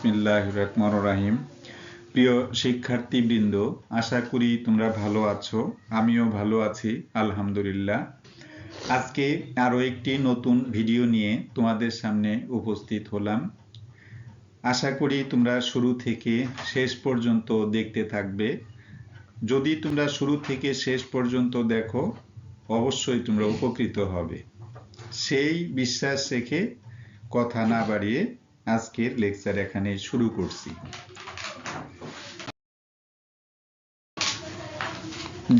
বিসমিল্লাহির রহমানির রহিম। প্রিয় শিক্ষার্থীবৃন্দ, আশা করি তোমরা ভালো আছো। আমিও ভালো আছি, আলহামদুলিল্লাহ। আজকে আরো একটি নতুন ভিডিও নিয়ে তোমাদের সামনে উপস্থিত হলাম। আশা করি তোমরা শুরু থেকে শেষ পর্যন্ত দেখতে থাকবে। যদি তোমরা শুরু থেকে শেষ পর্যন্ত দেখো, অবশ্যই তোমরা উপকৃত হবে। সেই বিশ্বাস রেখে কথা না বাড়িয়ে আজকের লেকচার এখানে শুরু করছি।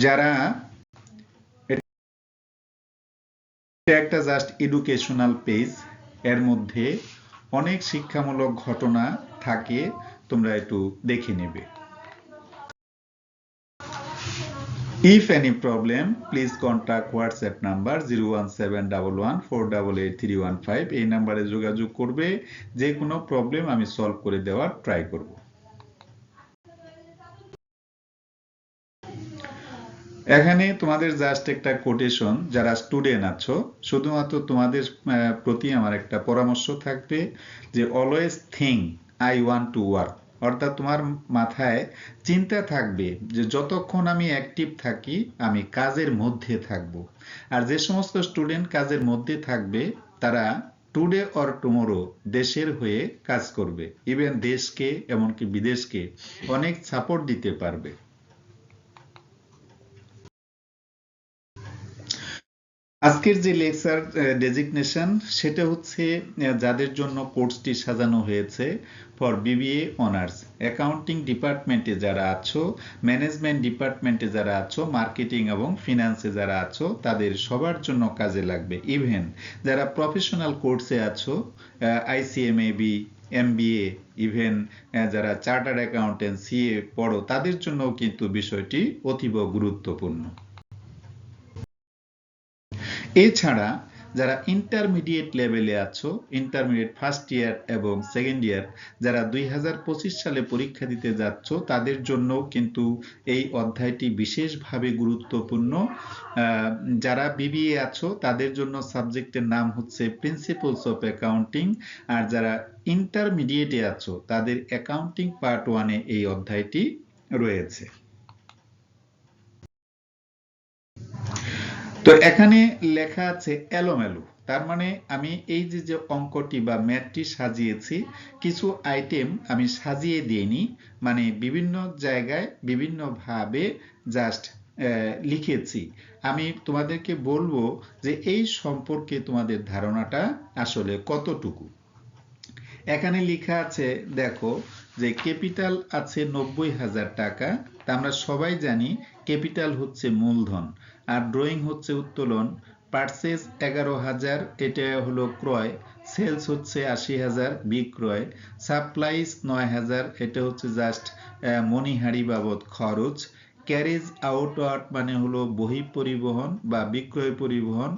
যারা একটা জাস্ট এডুকেশনাল পেজ, এর মধ্যে অনেক শিক্ষামূলক ঘটনা থাকে, তোমরা একটু দেখে নেবে। If any problem, please contact WhatsApp number 01711488315। এই নাম্বারে যোগাযোগ করবে। যে কোনো প্রবলেম আমি সলভ করে দেওয়ার ট্রাই করব। এখানে তোমাদের জাস্ট একটা কোটেশন, যারা স্টুডেন্ট আছো শুধুমাত্র তোমাদের প্রতি আমার একটা পরামর্শ থাকবে যে always think I want to work. অর্থাৎ তোমার মাথায় চিন্তা থাকবে যে যতক্ষণ আমি অ্যাক্টিভ থাকি আমি কাজের মধ্যে থাকব। আর যে সমস্ত স্টুডেন্ট কাজের মধ্যে থাকবে তারা টুডে অর টুমোরো দেশের হয়ে কাজ করবে, ইভেন দেশকে এমনকি বিদেশকে অনেক সাপোর্ট দিতে পারবে। আজকের যে লেকচার ডেজিগনেশন সেটা হচ্ছে যাদের জন্য কোর্সটি সাজানো হয়েছে ফর বিবিএ অনার্স। অ্যাকাউন্টিং ডিপার্টমেন্টে যারা আছো, ম্যানেজমেন্ট ডিপার্টমেন্টে যারা আছো, মার্কেটিং এবং ফিনান্সে যারা আছো, তাদের সবার জন্য কাজে লাগবে। ইভেন যারা প্রফেশনাল কোর্সে আছো, আইসিএমএবি, এমবিএ, ইভেন যারা চার্টার্ড অ্যাকাউন্টেন্ট, সিএ পড়ো, তাদের জন্যও কিন্তু বিষয়টি অতীব গুরুত্বপূর্ণ। এছাড়া যারা ইন্টারমিডিয়েট লেভেলে আছো, ইন্টারমিডিয়েট ফার্স্ট ইয়ার এবং সেকেন্ড ইয়ার, যারা 2025 সালে পরীক্ষা দিতে যাচ্ছ, তাদের জন্য কিন্তু এই অধ্যায়টি বিশেষভাবে গুরুত্বপূর্ণ। যারা বিবিএ আছো তাদের জন্য সাবজেক্টের নাম হচ্ছে প্রিন্সিপালস অফ অ্যাকাউন্টিং, আর যারা ইন্টারমিডিয়েটে আছো তাদের অ্যাকাউন্টিং পার্ট 1-এ এই অধ্যায়টি রয়েছে। তো এখানে লেখা আছে এলোমেলো, তার মানে আমি এই যে অঙ্কটি বা ম্যাথটি সাজিয়েছি, কিছু আইটেম আমি সাজিয়ে দিইনি, মানে বিভিন্ন জায়গায় বিভিন্নভাবে জাস্ট লিখেছি। আমি তোমাদেরকে বলবো যে এই সম্পর্কে তোমাদের ধারণাটা আসলে কতটুকু। এখানে লেখা আছে, দেখো যে ক্যাপিটাল আছে 90,000 টাকা। তা আমরা সবাই জানি ক্যাপিটাল হচ্ছে মূলধন, আর ড্রয়িং হচ্ছে উত্তোলন। পারচেজ 11,000, এটা হলো ক্রয়। সেলস হচ্ছে 80,000, বিক্রয়। সাপ্লাইজ 9,000, এটা হচ্ছে জাস্ট মণিহারি বাবদ খরচ। ক্যারেজ আউটওয়ার্ড মানে হলো বহি পরিবহন বা বিক্রয় পরিবহন।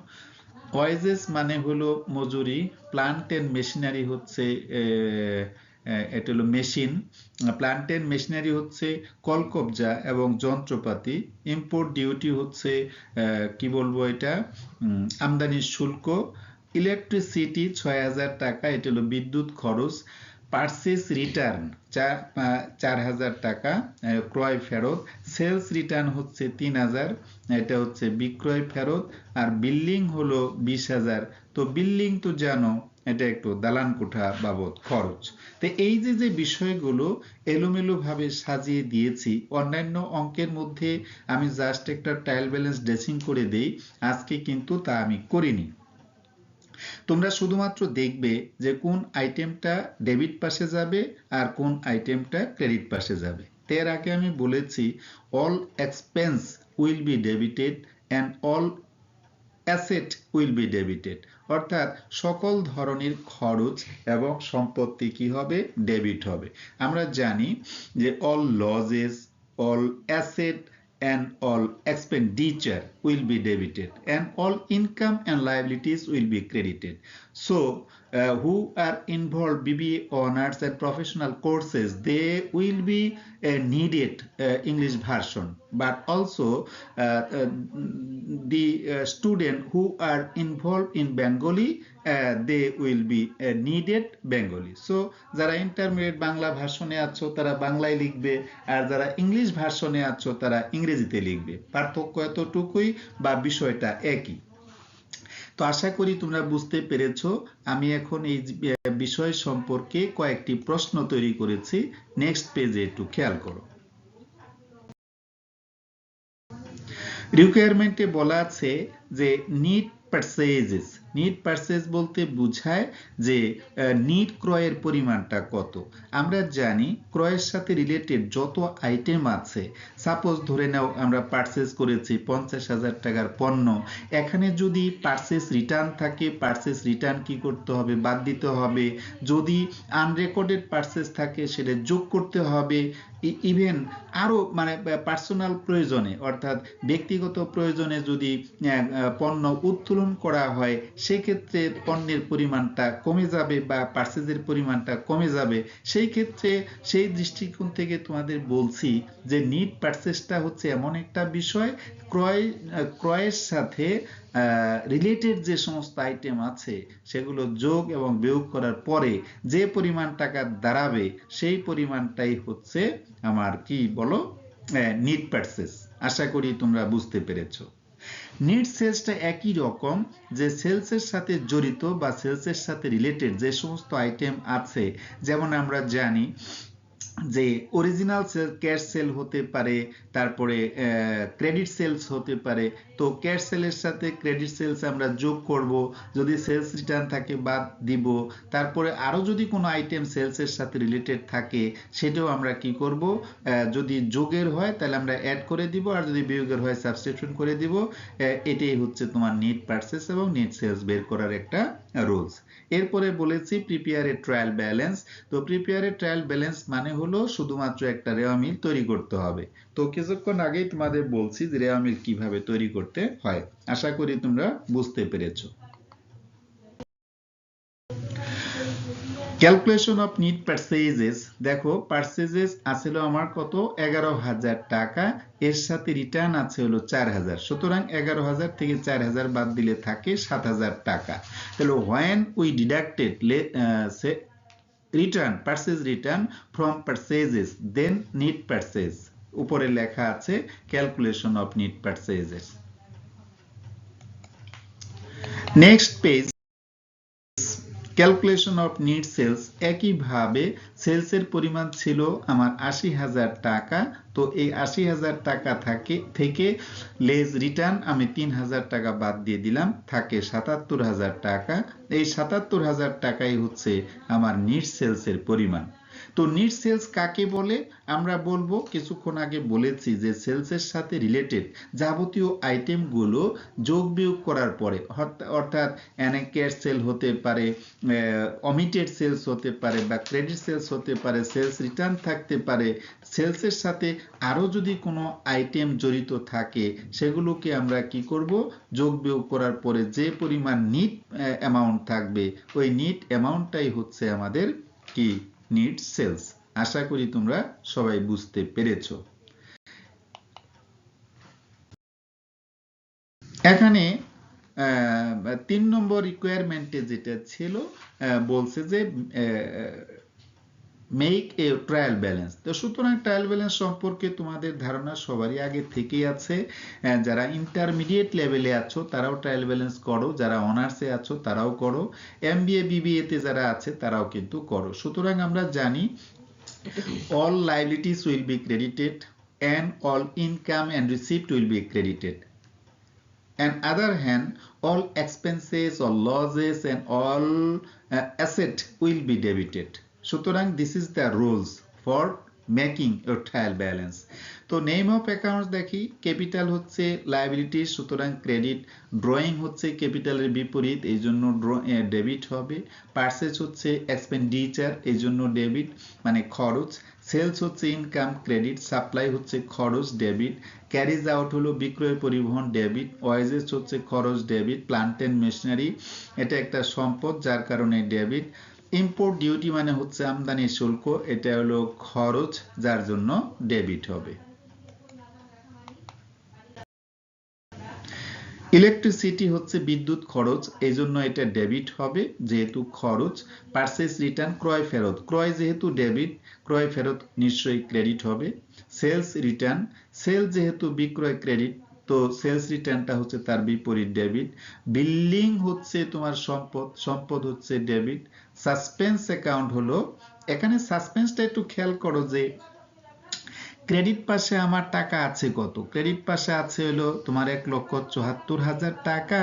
ওয়েজেস মানে হলো মজুরি। প্লান্ট এন্ড মেশিনারি হচ্ছে এটা হলো মেশিন। প্লান্ট এন্ড মেশিনারি হচ্ছে কলকবজা এবং যন্ত্রপাতি। ইম্পোর্ট ডিউটি হচ্ছে কি বলবো, এটা আমদানির শুল্ক। ইলেকট্রিসিটি 6,000 টাকা, এটা হলো বিদ্যুৎ খরচ। পারচেজ রিটার্ন 4,000 টাকা, ক্রয় ফেরত। সেলস রিটার্ন হচ্ছে 3,000, এটা হচ্ছে বিক্রয় ফেরত। আর বিল্ডিং হলো 20,000। তো বিল্ডিং তো জানো এটা একটু দালান কোঠা বাবদ খরচ। তো এই যে বিষয়গুলো এলোমেলো ভাবে সাজিয়ে দিয়েছি, অন্যান্য অঙ্কের মধ্যে আমি জাস্ট একটা ট্রায়াল ব্যালেন্স ড্রেসিং করে দেই, আজকে কিন্তু তা আমি করিনি। তোমরা শুধুমাত্র দেখবে যে কোন আইটেমটা ডেবিট পাশে যাবে আর কোন আইটেমটা ক্রেডিট পাশে যাবে। এর আগে আমি বলেছি all expense will be debited and all asset will be debited, অর্থাৎ সকল ধরনের খরচ এবং সম্পত্তি কি হবে, ডেবিট হবে। আমরা জানি যে all losses, all asset and all expenditure will be debited and all income and liabilities will be credited. So who are involved BBA honors and professional courses, they will be needed English version, but also the student who are involved in Bengali, they will be needed Bengali. So যারা intermediate Bangla ভার্সনে আছো তারা বাংলায় লিখবে, আর যারা English ভার্সনে আছো তারা ইংরেজিতে লিখবে। পার্থক্য এতটুকুই বা বিষয়টা একই। তো আশা করি তোমরা বুঝতে পেরেছো। আমি এখন এই বিষয় সম্পর্কে কয়েকটি প্রশ্ন তৈরি করেছি। নেক্সট পেজে একটু খেয়াল করো। রিকোয়ারমেন্টে বলা আছে যে নিড পারচেজেস। নিড পারচেজ বলতে বোঝায় যে নিড ক্রয়ের পরিমাণটা কত। আমরা জানি ক্রয়ের সাথে রিলেটেড যত আইটেম আছে, সাপোজ ধরে নাও আমরা পারচেজ করেছি 50,000 টাকার পণ্য, এখানে যদি পারচেজ রিটার্ন থাকে, পারচেজ রিটার্ন কি করতে হবে? বাদ দিতে হবে। যদি আনরেকর্ডেড পারচেজ থাকে সেটা যোগ করতে হবে। ইভেন আরো মানে পার্সোনাল প্রয়োজনে অর্থাৎ ব্যক্তিগত প্রয়োজনে যদি পণ্য উত্তোলন করা হয় সেক্ষেত্রে পণ্যের পরিমাণটা কমে যাবে বা পারচেজের পরিমাণটা কমে যাবে। সেই ক্ষেত্রে সেই দৃষ্টিকোণ থেকে তোমাদের বলছি যে নিড পারচেজটা হচ্ছে এমন একটা বিষয়, ক্রয়ের সাথে রিলেটেড যে সমস্ত আইটেম আছে সেগুলো যোগ এবং বিয়োগ করার পরে যে পরিমাণ টাকা দাঁড়াবে সেই পরিমাণটাই হচ্ছে আমার কি বলো নিড পারচেজ। আশা করি তোমরা বুঝতে পেরেছো। নিড সেলসটা একই রকম, যে সেলসের সাথে জড়িত বা সেলসের সাথে রিলেটেড যে সমস্ত আইটেম আছে, যেমন আমরা জানি যে অরিজিনাল সেল ক্যাশ সেল হতে পারে, তারপরে ক্রেডিট সেলস হতে পারে। তো ক্যাশ সেলের সাথে ক্রেডিট সেলস আমরা যোগ করব, যদি সেলস রিটার্ন থাকে বাদ দিব। তারপরে আরো যদি কোনো আইটেম সেলসের সাথে রিলেটেড থাকে সেটাও আমরা কি করব, যদি যোগের হয় তাহলে আমরা অ্যাড করে দিব, আর যদি বিয়োগের হয় সাবস্টিটিউশন করে দিব। এটাই হচ্ছে তোমার নিট পারচেজ এবং নিট সেলস বের করার একটা রুলস। এরপরে বলেছি প্রিপেয়ার এ ট্রায়াল ব্যালেন্স। তো প্রিপেয়ার এ ট্রায়াল ব্যালেন্স মানে হলো শুধুমাত্র একটা রেওয়া মিল তৈরি করতে হবে। তো কিছুক্ষণ আগেই তোমাদের বলছি যে রেওয়া মিল কিভাবে তৈরি করতে হয়। আশা করি তোমরা বুঝতে পেরেছো। Calculation of net purchases. দেখো পারচেজেস আছিল আমার কত? 11,000 টাকা, এর সাথে রিটার্ন আছে হলো 4,000। সুতরাং 11,000 থেকে 4,000 বাদ দিলে থাকে 7,000 টাকা। তাহলে when we deducted return purchase return from purchases then need purchase, উপরে লেখা আছে calculation of net purchases. Next page calculation of net sales. একইভাবে সেলসের পরিমাণ ছিল আমার 80,000 টাকা। তো এই 80,000 টাকা থেকে লেস রিটার্ন আমি 3,000 টাকা বাদ দিয়ে দিলাম, থাকে 77,000 টাকা। এই 77,000 টাকাই হচ্ছে আমার নিট সেলসের পরিমাণ। তো নিট সেলস কাকে বলে? আমরা বলবো, কিছুক্ষণ আগে বলেছি যে সেলসের সাথে রিলেটেড যাবতীয় আইটেমগুলো যোগ বিয়োগ করার পরে, অর্থাৎ ক্যাশ সেল হতে পারে, অমিটেড সেলস হতে পারে বা ক্রেডিট সেলস হতে পারে, সেলস রিটার্ন থাকতে পারে, সেলসের সাথে আরো যদি কোনো আইটেম জড়িত থাকে সেগুলোকে আমরা কি করব, যোগ বিয়োগ করার পরে যে পরিমাণ নিট অ্যামাউন্ট থাকবে ওই নিট অ্যামাউন্টটাই হচ্ছে আমাদের কি নিট সেলস। আশা করি তোমরা সবাই বুঝতে পেরেছো। এখানে 3 নম্বর রিকোয়ারমেন্টে যেটা ছিল বলছে যে মেক এ ট্রায়াল ব্যালেন্স। তো সুতরাং ট্রায়াল ব্যালেন্স সম্পর্কে তোমাদের ধারণা সবারই আগে থেকেই আছে। যারা ইন্টারমিডিয়েট লেভেলে আছো তারাও ট্রায়াল ব্যালেন্স করো, যারা অনার্সে আছো তারাও করো, এমবিএ বিবিএ তে যারা আছে তারাও কিন্তু করো। সুতরাং আমরা জানি all liabilities will be credited and all income and receipt will be credited. On other hand, all expenses or losses and all asset will be debited. সুতরাং this is the rules for making a trial balance. তো name of accounts দেখি, capital হচ্ছে liability, সুতরাং credit. Drawing হচ্ছে ক্যাপিটালের বিপরীত, এই জন্য debit হবে। পারচেজ হচ্ছে এক্সপেন্ডিচার, এই জন্য ডেবিট মানে খরচ। সেলস হচ্ছে ইনকাম, ক্রেডিট। সাপ্লাই হচ্ছে খরচ, ডেবিট। ক্যারিজ আউট হলো বিক্রয় পরিবহন, ডেবিট। ওয়াইজেস হচ্ছে খরচ, ডেবিট। প্লান্ট এন্ড মেশিনারি এটা একটা সম্পদ যার কারণে ডেবিট। ইম্পোর্ট ডিউটি মানে হচ্ছে আমদানি শুল্ক, এটা হলো খরচ যার জন্য ডেবিট হবে। ইলেকট্রিসিটি হচ্ছে বিদ্যুৎ খরচ, এই জন্য এটা ডেবিট হবে যেহেতু খরচ। পারচেস রিটার্ন ক্রয় ফেরত, ক্রয় যেহেতু ডেবিট, ক্রয় ফেরত নিশ্চয়ই ক্রেডিট হবে। সেলস রিটার্ন, সেল যেহেতু বিক্রয় ক্রেডিট, তো সেলস রিটার্নটা হচ্ছে তার বিপরীত ডেবিট। বিল্ডিং হচ্ছে তোমার সম্পদ, সম্পদ হচ্ছে ডেবিট। সাসপেন্স অ্যাকাউন্ট হলো, এখানে সাসপেন্সটা একটু খেয়াল করো যে ক্রেডিট পাশে আমার টাকা আছে কত, ক্রেডিট পাশে আছে হলো তোমার 1,74,000 টাকা,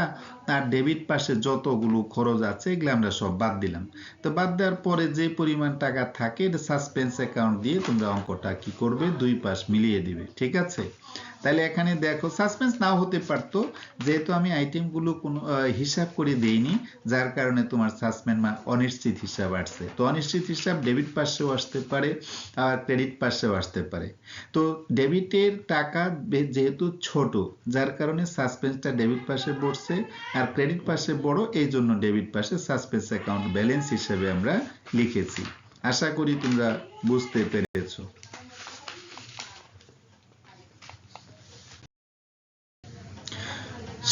আর ডেবিট পাশে যতগুলো খরচ আছে এগুলো আমরা সব বাদ দিলাম। তো বাদ দেওয়ার পরে যে পরিমাণ টাকা থাকে এটা সাসপেন্স অ্যাকাউন্ট দিয়ে তোমরা অঙ্কটা কি করবে, দুই পাশ মিলিয়ে দিবে। ঠিক আছে, তাহলে এখানে দেখো সাসপেন্স নাও হতে পারতো, যেহেতু আমি আইটেমগুলো কোনো হিসাব করে দেইনি, যার কারণে তোমার সাসপেন্স বা অনিশ্চিত হিসাব আসছে। তো অনিশ্চিত হিসাব ডেবিট পাশেও আসতে পারে, আর ক্রেডিট পাশেও আসতে পারে। তো ডেবিটের টাকা যেহেতু ছোট, যার কারণে সাসপেন্সটা ডেবিট পাশে পড়ছে, আর ক্রেডিট পাশে বড়, এই জন্য ডেবিট পাশে সাসপেন্স অ্যাকাউন্ট ব্যালেন্স হিসেবে আমরা লিখেছি। আশা করি তোমরা বুঝতে পেরেছো।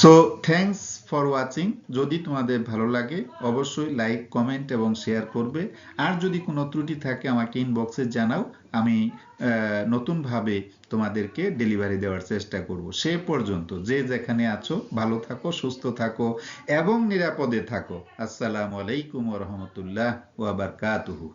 So thanks for watching. যদি তোমাদের ভালো লাগে অবশ্যই লাইক, কমেন্ট এবং শেয়ার করবে। আর যদি কোনো ত্রুটি থাকে আমাকে ইনবক্সে জানাও, আমি নতুনভাবে তোমাদেরকে ডেলিভারি দেওয়ার চেষ্টা করব। সে পর্যন্ত যে যেখানে আছো ভালো থাকো, সুস্থ থাকো এবং নিরাপদে থাকো। আসসালামু আলাইকুম ওয়া রাহমাতুল্লাহ ওয়া বারাকাতুহু।